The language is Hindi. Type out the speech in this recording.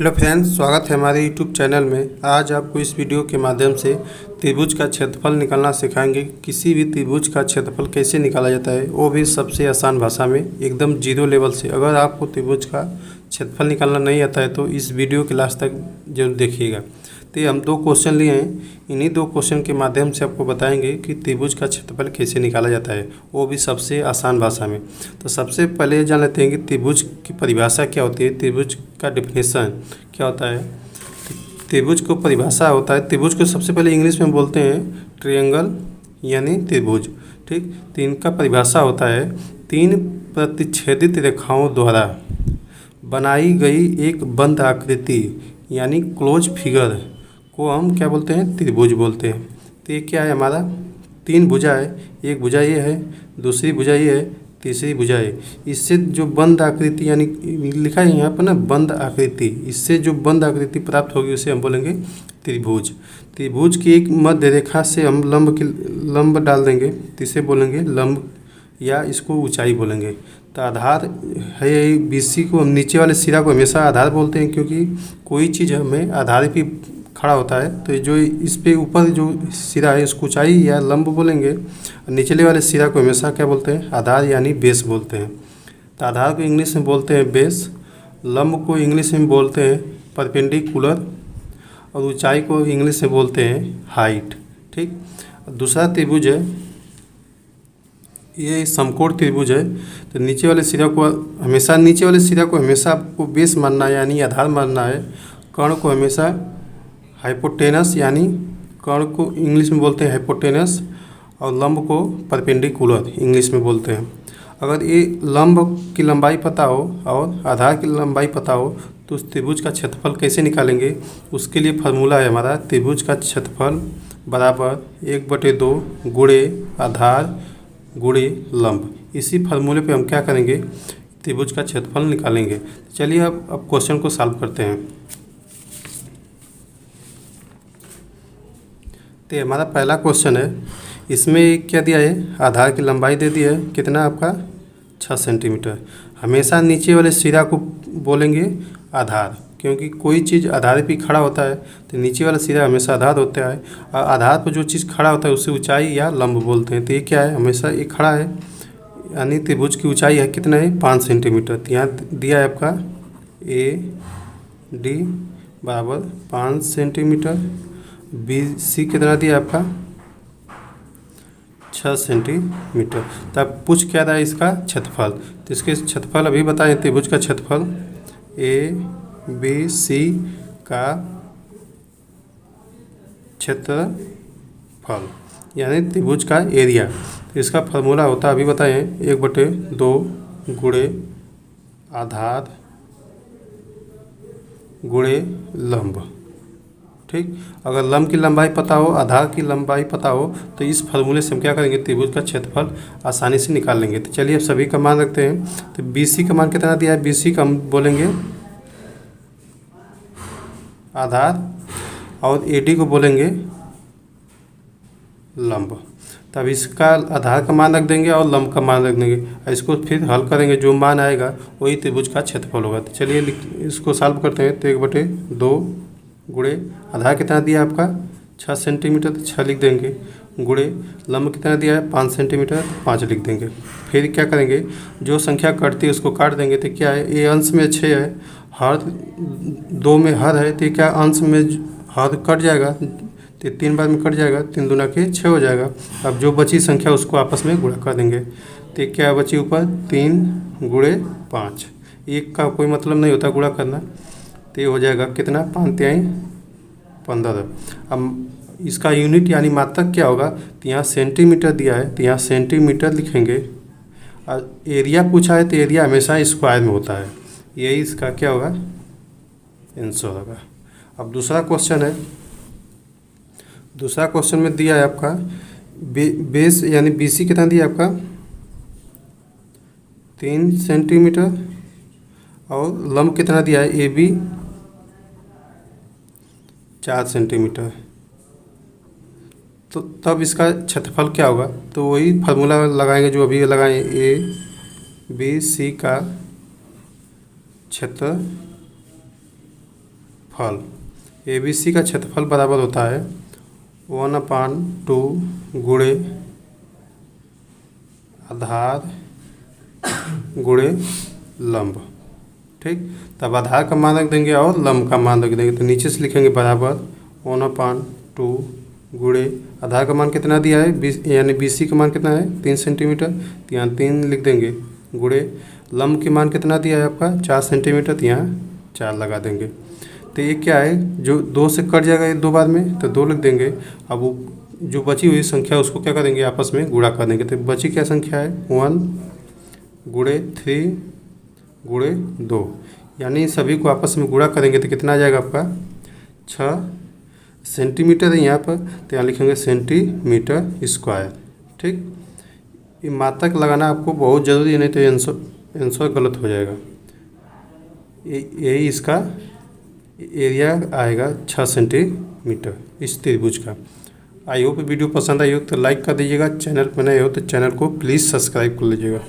हेलो फ्रेंड्स, स्वागत है हमारे यूट्यूब चैनल में। आज आपको इस वीडियो के माध्यम से त्रिभुज का क्षेत्रफल निकालना सिखाएंगे। किसी भी त्रिभुज का क्षेत्रफल कैसे निकाला जाता है, वो भी सबसे आसान भाषा में, एकदम जीरो लेवल से। अगर आपको त्रिभुज का क्षेत्रफल निकालना नहीं आता है तो इस वीडियो के लास्ट तक जरूर देखिएगा। तो हम दो क्वेश्चन लिए हैं, इन्हीं दो क्वेश्चन के माध्यम से आपको बताएंगे कि त्रिभुज का क्षेत्रफल कैसे निकाला जाता है, वो भी सबसे आसान भाषा में। तो सबसे पहले जान लेते हैं कि त्रिभुज की परिभाषा क्या होती है, त्रिभुज का डेफिनेशन क्या होता है। त्रिभुज को परिभाषा होता है, त्रिभुज को सबसे पहले इंग्लिश में बोलते हैं ट्रायंगल यानी त्रिभुज, ठीक। तो इनका परिभाषा होता है तीन प्रतिच्छेदित रेखाओं द्वारा बनाई गई एक बंद आकृति यानी क्लोज फिगर को हम क्या बोलते हैं, त्रिभुज बोलते हैं। तो ये क्या है, हमारा तीन भुजा है, एक भुजा ये है, दूसरी भुजा ये है, तीसरी भुजा है। इससे जो बंद आकृति यानी लिखा है यहाँ पर ना बंद आकृति, इससे जो बंद आकृति प्राप्त होगी उसे हम बोलेंगे त्रिभुज। त्रिभुज की एक मध्य रेखा से हम लंब डाल देंगे तो इसे बोलेंगे लंब या इसको ऊंचाई बोलेंगे। तो आधार है बीसी को हम नीचे वाले सिरा को हमेशा आधार बोलते हैं, क्योंकि कोई चीज़ हमें आधार पे खड़ा होता है तो जो इस पे ऊपर जो सिरा है इसको ऊंचाई या लंब बोलेंगे। निचले वाले सिरा को हमेशा क्या बोलते हैं, आधार यानी बेस बोलते हैं। तो आधार को इंग्लिश में बोलते हैं बेस, लंब को इंग्लिश में बोलते हैं परपेंडिकुलर और ऊंचाई को इंग्लिश में बोलते हैं हाइट, ठीक। दूसरा त्रिभुज है, ये समकोण त्रिभुज है। तो नीचे वाले सिरा को हमेशा आपको बेस मानना है यानी आधार मानना है। कर्ण को हमेशा हाइपोटेनस यानी कर्ण को इंग्लिश में बोलते हैं हाइपोटेनस और लंब को परपेंडिकुलर इंग्लिश में बोलते हैं। अगर ये लंब की लंबाई पता हो और आधार की लंबाई पता हो तो उस त्रिभुज का क्षेत्रफल कैसे निकालेंगे, उसके लिए फार्मूला है हमारा त्रिभुज का क्षेत्रफल बराबर 1/2 गुणे आधार गुणे लंब। इसी फार्मूले पे हम क्या करेंगे, त्रिभुज का क्षेत्रफल निकालेंगे। चलिए अब क्वेश्चन को सॉल्व करते हैं। तो हमारा पहला क्वेश्चन है, इसमें क्या दिया है, आधार की लंबाई दे दी है, कितना आपका 6 सेंटीमीटर। हमेशा नीचे वाले सिरा को बोलेंगे आधार, क्योंकि कोई चीज़ आधार पे खड़ा होता है तो नीचे वाला सिरा हमेशा आधार होता है और आधार पर जो चीज़ खड़ा होता है उसे ऊंचाई या लंब बोलते हैं। तो ये क्या है, हमेशा ये खड़ा है यानी त्रिभुज की ऊंचाई है कितना है, 5 सेंटीमीटर। तो यहाँ दिया है आपका AD बराबर 5 सेंटीमीटर, BC कितना दिया आपका 6 सेंटीमीटर। तब पूछ क्या रहा है इसका क्षेत्रफल, तो इसके क्षेत्रफल अभी बताएं। त्रिभुज का क्षेत्रफल ABC का क्षेत्रफल यानी त्रिभुज का एरिया। तो इसका फार्मूला होता है अभी बताएं 1/2 गुणे आधार गुणे लंब, ठीक। अगर लंब की लंबाई पता हो, आधार की लंबाई पता हो तो इस फार्मूले से हम क्या करेंगे, त्रिभुज का क्षेत्रफल आसानी से निकाल लेंगे। तो चलिए अब सभी का मान रखते हैं। तो BC का मान कितना दिया है, BC का हम बोलेंगे आधार और AD को बोलेंगे लंब। तब इसका आधार का मान रख देंगे और लंब का मान रख देंगे, इसको फिर हल करेंगे, जो मान आएगा वही त्रिभुज का क्षेत्रफल होगा। तो चलिए इसको सॉल्व करते हैं। तो 1/2 गुणे आधार कितना दिया आपका 6 सेंटीमीटर, तो 6 लिख देंगे, गुणे लंब कितना दिया है 5 सेंटीमीटर, 5 लिख देंगे। फिर क्या करेंगे, जो संख्या कटती है उसको काट देंगे। तो क्या है, ये अंश में 6 है, हर 2 में हर है, तो क्या अंश में हर कट जाएगा, तो 3 बार में कट जाएगा, 3 दूना के 6 हो जाएगा। अब जो बची संख्या उसको आपस में गुणा कर देंगे। तो क्या बची ऊपर 3 गुणे 5, एक का कोई मतलब नहीं होता गुणा करना। तो ये हो जाएगा कितना, 5 तिहाई 15। अब इसका यूनिट यानी मात्रक क्या होगा, तो यहाँ सेंटीमीटर दिया है तो यहाँ सेंटीमीटर लिखेंगे। और एरिया पूछा है तो एरिया हमेशा स्क्वायर में होता है, यही इसका क्या होगा आंसर होगा। अब दूसरा क्वेश्चन है, दूसरा क्वेश्चन में दिया है आपका बेस यानी BC कितना दिया है आपका 3 सेंटीमीटर और लंब कितना दिया है AB 4 सेंटीमीटर। तो तब इसका क्षेत्रफल क्या होगा, तो वही फार्मूला लगाएंगे जो अभी लगाएं, ABC का क्षेत्र ABC का क्षेत्रफल बराबर होता है 1/2 गुणे आधार गुणे लंब। ठीक, तब आधार का मान रख देंगे और लंब का मान रख देंगे, तो नीचे से लिखेंगे बराबर 1/2 गुणे आधार का मान कितना दिया है यानी BC का मान कितना है 3 सेंटीमीटर, तो यहाँ 3 लिख देंगे, गुणे लंब के मान कितना दिया है आपका 4 सेंटीमीटर, तो यहाँ 4 लगा देंगे। तो ये क्या है, जो 2 से कट जाएगा ये 2 बार में, तो 2 लिख देंगे। अब वो जो बची हुई संख्या उसको क्या करेंगे, आपस में गुणा कर देंगे। तो बची क्या संख्या है 1 गुणे 3 गुणे 2, यानी सभी को आपस में गुणा करेंगे तो कितना आ जाएगा आपका 6 सेंटीमीटर है यहाँ पर, तो यहाँ लिखेंगे सेंटीमीटर स्क्वायर। ठीक, ये मात्रक लगाना आपको बहुत ज़रूरी है, नहीं तो आंसर गलत हो जाएगा। यही इसका एरिया आएगा 6 सेंटीमीटर इस त्रिभुज का। आई होप वीडियो पसंद आई हो तो लाइक कर दीजिएगा, चैनल पर नए हो तो चैनल को प्लीज़ सब्सक्राइब कर लीजिएगा।